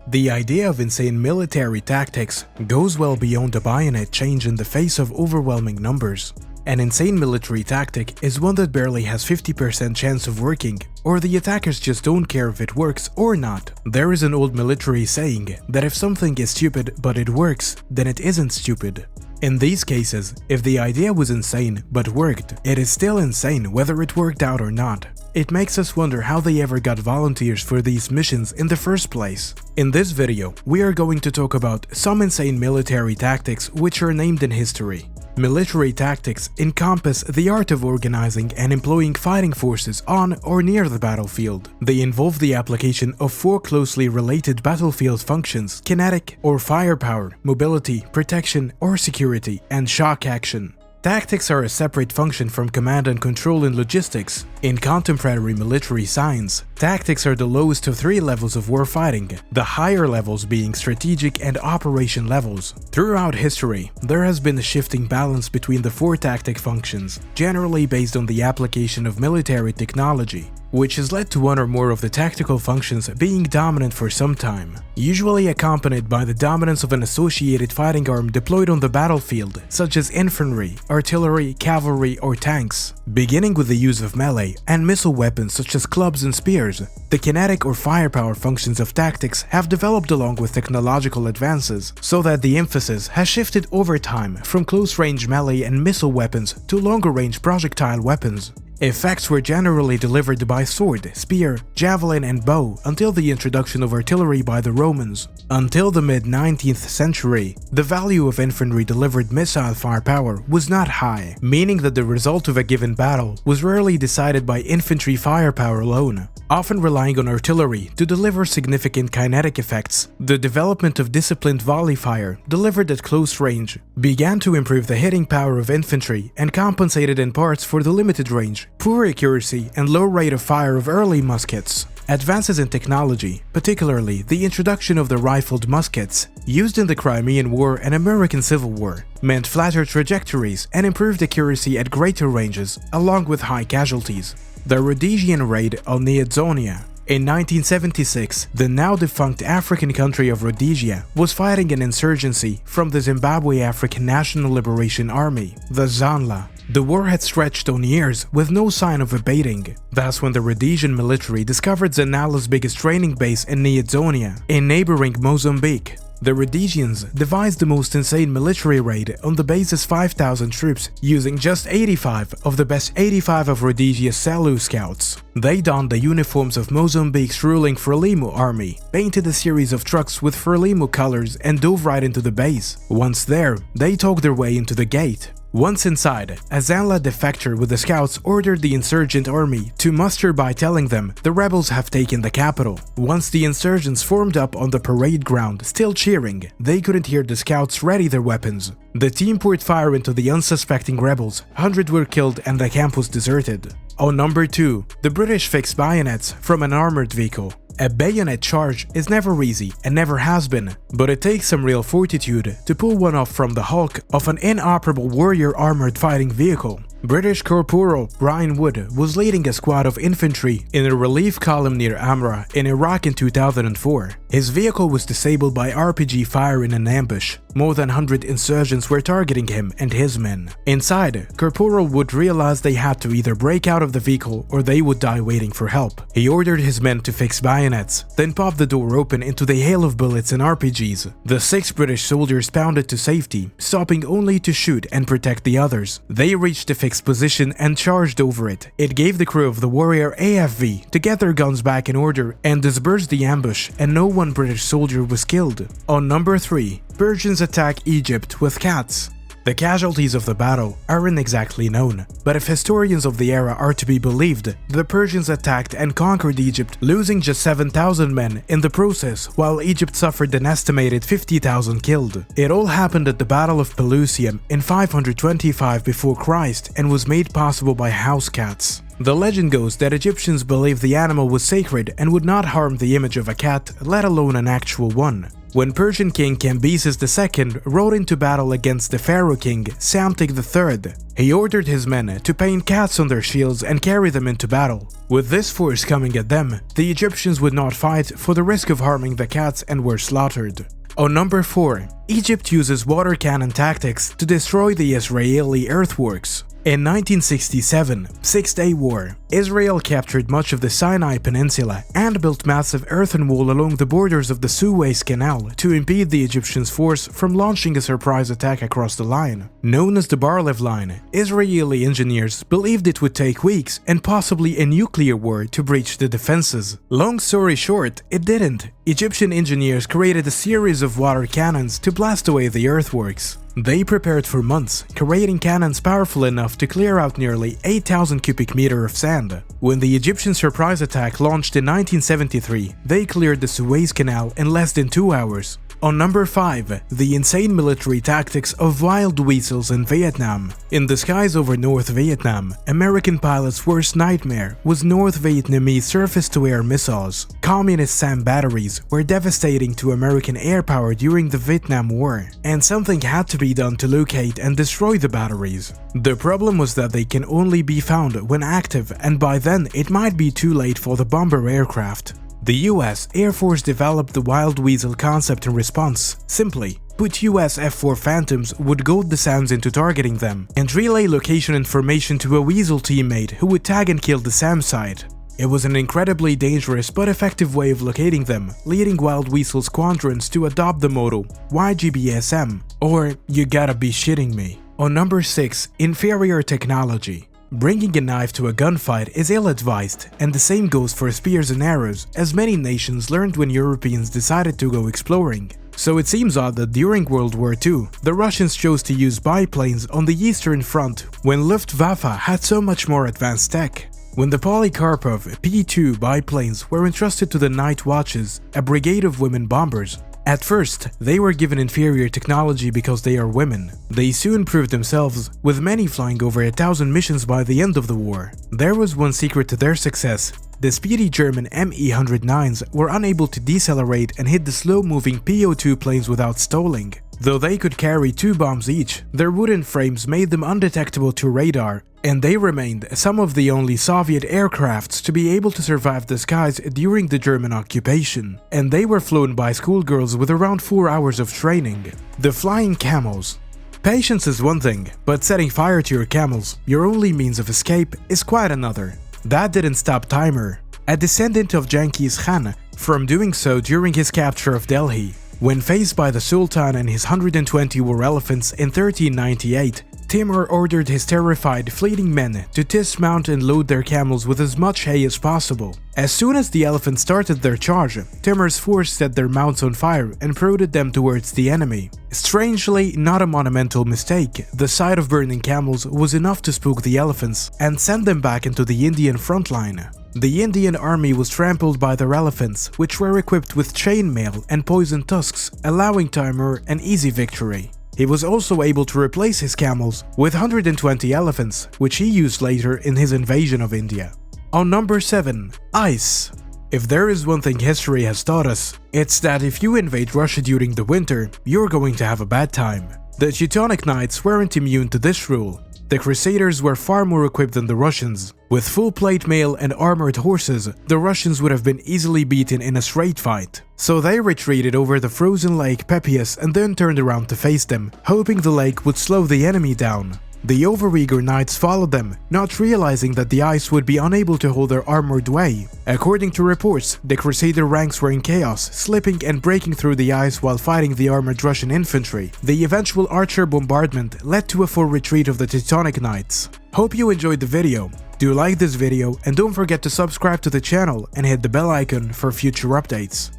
The idea of insane military tactics goes well beyond a bayonet change in the face of overwhelming numbers. An insane military tactic is one that barely has 50% chance of working, or the attackers just don't care if it works or not. There is an old military saying that if something is stupid but it works, then it isn't stupid. In these cases, if the idea was insane but worked, it is still insane whether it worked out or not. It makes us wonder how they ever got volunteers for these missions in the first place. In this video, we are going to talk about some insane military tactics which are named in history. Military tactics encompass the art of organizing and employing fighting forces on or near the battlefield. They involve the application of four closely related battlefield functions: kinetic or firepower, mobility, protection or security, and shock action. Tactics are a separate function from command and control in logistics. In contemporary military science, tactics are the lowest of three levels of warfighting, the higher levels being strategic and operation levels. Throughout history, there has been a shifting balance between the four tactic functions, generally based on the application of military technology, which has led to one or more of the tactical functions being dominant for some time, usually accompanied by the dominance of an associated fighting arm deployed on the battlefield, such as infantry, artillery, cavalry, or tanks. Beginning with the use of melee and missile weapons such as clubs and spears, the kinetic or firepower functions of tactics have developed along with technological advances, so that the emphasis has shifted over time from close-range melee and missile weapons to longer-range projectile weapons. Effects were generally delivered by sword, spear, javelin, and bow until the introduction of artillery by the Romans. Until the mid-19th century, the value of infantry-delivered missile firepower was not high, meaning that the result of a given battle was rarely decided by infantry firepower alone, often relying on artillery to deliver significant kinetic effects. The development of disciplined volley fire, delivered at close range, began to improve the hitting power of infantry and compensated in parts for the limited range, poor accuracy, and low rate of fire of early muskets. Advances in technology, particularly the introduction of the rifled muskets, used in the Crimean War and American Civil War, meant flatter trajectories and improved accuracy at greater ranges, along with high casualties. The Rhodesian raid on Neozonia. In 1976, the now-defunct African country of Rhodesia was fighting an insurgency from the Zimbabwe African National Liberation Army, the ZANLA. The war had stretched on years with no sign of abating. That's when the Rhodesian military discovered ZANLA's biggest training base in Neozonia, in neighboring Mozambique. The Rhodesians devised the most insane military raid on the base's 5,000 troops, using just 85 of the best 85 of Rhodesia's Selous scouts. They donned the uniforms of Mozambique's ruling Frelimo army, painted a series of trucks with Frelimo colors, and dove right into the base. Once there, they talked their way into the gate. Once inside, a ZANLA defector with the scouts ordered the insurgent army to muster by telling them the rebels have taken the capital. Once the insurgents formed up on the parade ground, still cheering, they couldn't hear the scouts ready their weapons. The team poured fire into the unsuspecting rebels, 100 were killed and the camp was deserted. On number 2, the British fixed bayonets from an armored vehicle. A bayonet charge is never easy and never has been, but it takes some real fortitude to pull one off from the hulk of an inoperable warrior armored fighting vehicle. British Corporal Brian Wood was leading a squad of infantry in a relief column near Amra in Iraq in 2004. His vehicle was disabled by RPG fire in an ambush. More than 100 insurgents were targeting him and his men. Inside, Corporal Wood realized they had to either break out of the vehicle or they would die waiting for help. He ordered his men to fix bayonets, then popped the door open into the hail of bullets and RPGs. The 6 British soldiers pounded to safety, stopping only to shoot and protect the others. They reached the fixed position and charged over it. It gave the crew of the Warrior AFV to get their guns back in order and disperse the ambush, and no one British soldier was killed. On number 3, Persians attack Egypt with cats. The casualties of the battle aren't exactly known, but if historians of the era are to be believed, the Persians attacked and conquered Egypt, losing just 7,000 men in the process, while Egypt suffered an estimated 50,000 killed. It all happened at the Battle of Pelusium in 525 before Christ and was made possible by house cats. The legend goes that Egyptians believed the animal was sacred and would not harm the image of a cat, let alone an actual one. when Persian king Cambyses II rode into battle against the pharaoh king Psamtik III. He ordered his men to paint cats on their shields and carry them into battle. With this force coming at them, the Egyptians would not fight for the risk of harming the cats and were slaughtered. On number 4, Egypt uses water cannon tactics to destroy the Israeli earthworks. In 1967, Six-Day War, Israel captured much of the Sinai Peninsula and built massive earthen wall along the borders of the Suez Canal to impede the Egyptians' force from launching a surprise attack across the line. Known as the Bar-Lev Line, Israeli engineers believed it would take weeks and possibly a nuclear war to breach the defenses. Long story short, it didn't. Egyptian engineers created a series of water cannons to blast away the earthworks. They prepared for months, creating cannons powerful enough to clear out nearly 8,000 cubic meters of sand. When the Egyptian surprise attack launched in 1973, they cleared the Suez Canal in less than 2 hours. On number 5, the insane military tactics of wild weasels in Vietnam. In the skies over North Vietnam, American pilots' worst nightmare was North Vietnamese surface-to-air missiles. Communist SAM batteries were devastating to American air power during the Vietnam War, and something had to be done to locate and destroy the batteries. The problem was that they can only be found when active, and by then it might be too late for the bomber aircraft. The US Air Force developed the Wild Weasel concept in response. Simply put, US F-4 Phantoms would goad the SAMs into targeting them and relay location information to a Weasel teammate who would tag and kill the SAM site. It was an incredibly dangerous but effective way of locating them, leading Wild Weasel squadrons to adopt the motto YGBSM, or "You gotta be shitting me." On number 6, inferior technology. Bringing a knife to a gunfight is ill-advised, and the same goes for spears and arrows, as many nations learned when Europeans decided to go exploring. So it seems odd that during World War II, the Russians chose to use biplanes on the Eastern Front when Luftwaffe had so much more advanced tech. When the Polikarpov P-2 biplanes were entrusted to the Night Watches, a brigade of women bombers, at first, they were given inferior technology because they are women. They soon proved themselves, with many flying over 1,000 missions by the end of the war. There was one secret to their success. The speedy German Me-109s were unable to decelerate and hit the slow-moving Po-2 planes without stalling. Though they could carry 2 bombs each, their wooden frames made them undetectable to radar, and they remained some of the only Soviet aircrafts to be able to survive the skies during the German occupation. And they were flown by schoolgirls with around 4 hours of training. The Flying Camels. Patience is one thing, but setting fire to your camels, your only means of escape, is quite another. That didn't stop Timur, a descendant of Genghis Khan, from doing so during his capture of Delhi. When faced by the Sultan and his 120 war elephants in 1398, Timur ordered his terrified, fleeing men to dismount and load their camels with as much hay as possible. As soon as the elephants started their charge, Timur's force set their mounts on fire and prodded them towards the enemy. Strangely, not a monumental mistake, the sight of burning camels was enough to spook the elephants and send them back into the Indian front line. The Indian army was trampled by their elephants, which were equipped with chainmail and poison tusks, allowing Timur an easy victory. He was also able to replace his camels with 120 elephants, which he used later in his invasion of India. On number 7, ice. If there is one thing history has taught us, it's that if you invade Russia during the winter, you're going to have a bad time. The Teutonic Knights weren't immune to this rule. The Crusaders were far more equipped than the Russians. With full plate mail and armored horses, the Russians would have been easily beaten in a straight fight. So they retreated over the frozen lake Pepius and then turned around to face them, hoping the lake would slow the enemy down. The overeager knights followed them, not realizing that the ice would be unable to hold their armored way. According to reports, the Crusader ranks were in chaos, slipping and breaking through the ice while fighting the armored Russian infantry. The eventual archer bombardment led to a full retreat of the Teutonic Knights. Hope you enjoyed the video. Do like this video and don't forget to subscribe to the channel and hit the bell icon for future updates.